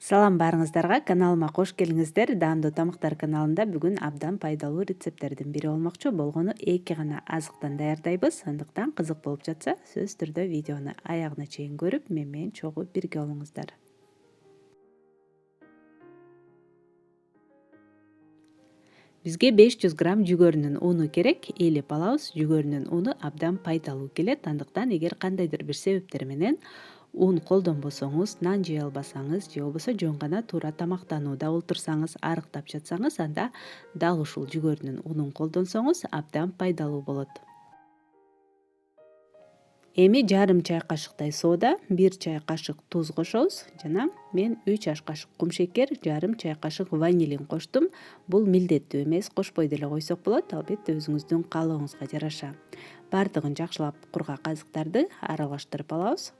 Салам барыңыздарга, каналыма кош келиңиздер. Даамдуу тамактар каналында бүгүн абдан пайдалуу рецепттердин бири болмокчу. Болгону 2 гана азыктан даярдайбыз. Андыктан кызык болуп жатса, сөзсүз түрдө видеону аягына чейин көрүп, менен чогуу бирге болуңуздар. Бизге 500 грамм жүгөрүнүн уну керек. Ээлеп алабыз. Жүгөрүнүн уну абдан пайдалуу келет. Андыктан эгер кандайдыр бир себептер менен ун колдонбосоңуз, нан жей албасаңыз же болбосо жөн гана туура тамактанууда олтурсаңыз, арыктап жатсаңыз, анда дал ушул жүгөрүнүн унун колдонсоңуз абдан пайдалуу болот. Эми жарым чай кашыктай сода, 1 чай кашык туз кошобуз жана мен 3 аш кашык кумшекер, жарым чай кашык ванилин коштум. Бул милдеттүү эмес, кошпой деле койсок болот, албетте өзүңүздүн каалооңузга жараша. Бардыгын жакшылап кургак азыктарды аралаштырып алабыз.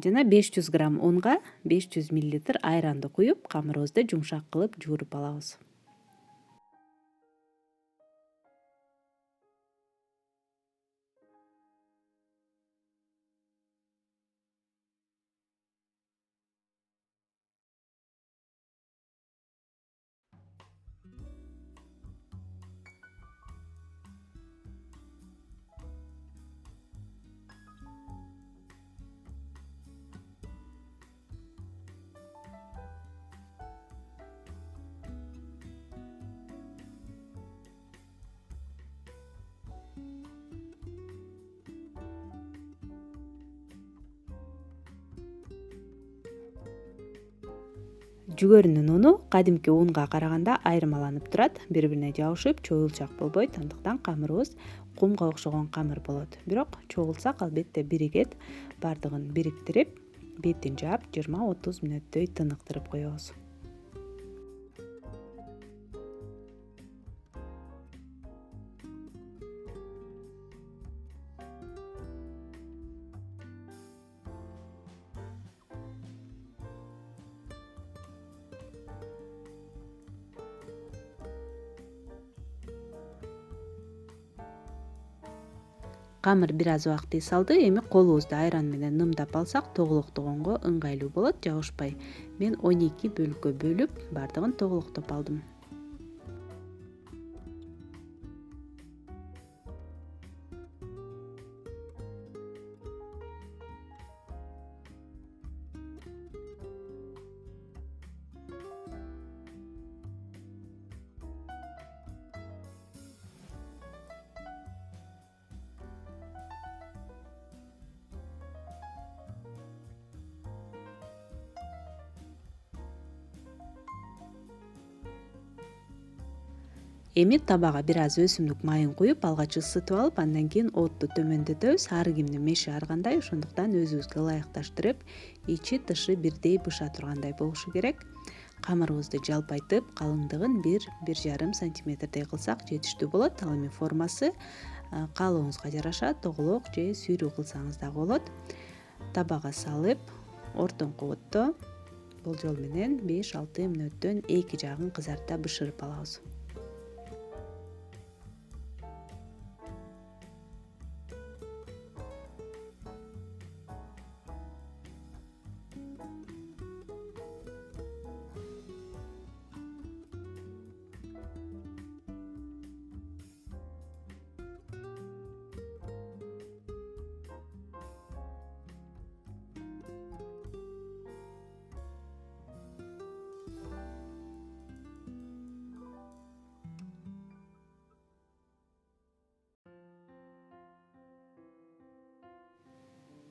Жана 500 грамм унга 500 мл айранды куюп, камырыбызды жумшак кылып жууруп алабыз. Жүгөрүнүн уну кадимки унга караганда айырмаланып турат, бири-бирине жабышып, чоюлчак болбойт. Андыктан камырыбыз кумга окшогон камыр болот. Бирок чогулсак албетте биригет. Бардыгын бириктирип, бетин жаап 20-30 мүнөттөй тыныктырып коебуз. Камыр бир аз убакыт эс алды. Эми колубузду айран менен нымдап алсак, тоголоктогонго ыңгайлуу болот, жабышпай. Мен 12 бөлүккө бөлүп, бардыгын тоголоктоп алдым. Эми табага бир аз өсүмдүк майын куюп, алгач ысытып алып, андан кийин отту төмөндөтөбүз. Ар кимдин меши ар кандай, ошондуктан өзүбүзгө ылайыкташтырып, ичи тышы бирдей быша тургандай болушу керек. Камырыбызды жалпайтып, калыңдыгын 1-1,5 сантиметрдей кылсак жетиштүү болот. Ал эми формасы каалооңузга жараша тоголок же сүйрүү кылсаңыз дагы болот. Табага салып, ортоңку отто болжол менен 5-6 мүнөттөн эки жагын кызарта бышырып алабыз.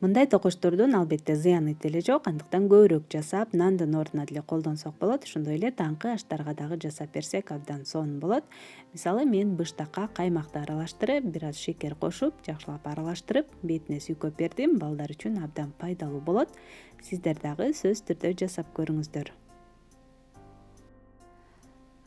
Мындай токочтордун албетте зыяны деле жок, андыктан көбүрөөк жасап, нандын ордуна деле колдонсок болот. Ошондой эле таңкы аштарга дагы жасап берсек абдан сонун болот. Мисалы мен быштакка каймакты аралаштырып, бир аз шекер кошуп, жакшылап аралаштырып, бетине сүйкөп бердим. Балдар үчүн абдан пайдалуу болот. Сиздер дагы сөзсүз түрдө жасап көрүңүздөр.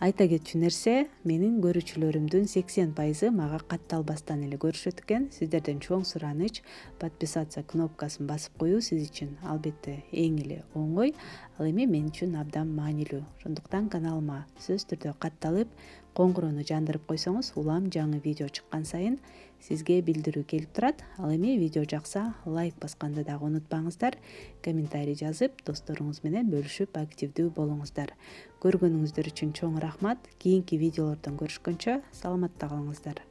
Айта кетчү нерсе, менин көрүүчүлөрүмдүн 80% мага катталбастан эле көрүшөт экен. Сиздерден чоң сураныч подписаться кнопкасын басып коюу сиз үчүн албетте эң эле оңой, ал эми мен үчүн абдан маанилүү. Ошондуктан каналыма сөзсүз түрдө катталып, коңгурону жандырып койсоңуз, улам жаңы видео чыккан сайын сизге билдирүү келип турат. Ал эми видео жакса лайк басканды дагы унутпаңыздар. Комментарий жазып, досторуңуз менен бөлүшүп активдүү болуңуздар. Көргөнүңүздөр үчүн чоң рахмат. Кийинки видеолордон көрүшкөнчө саламатта калыңыздар.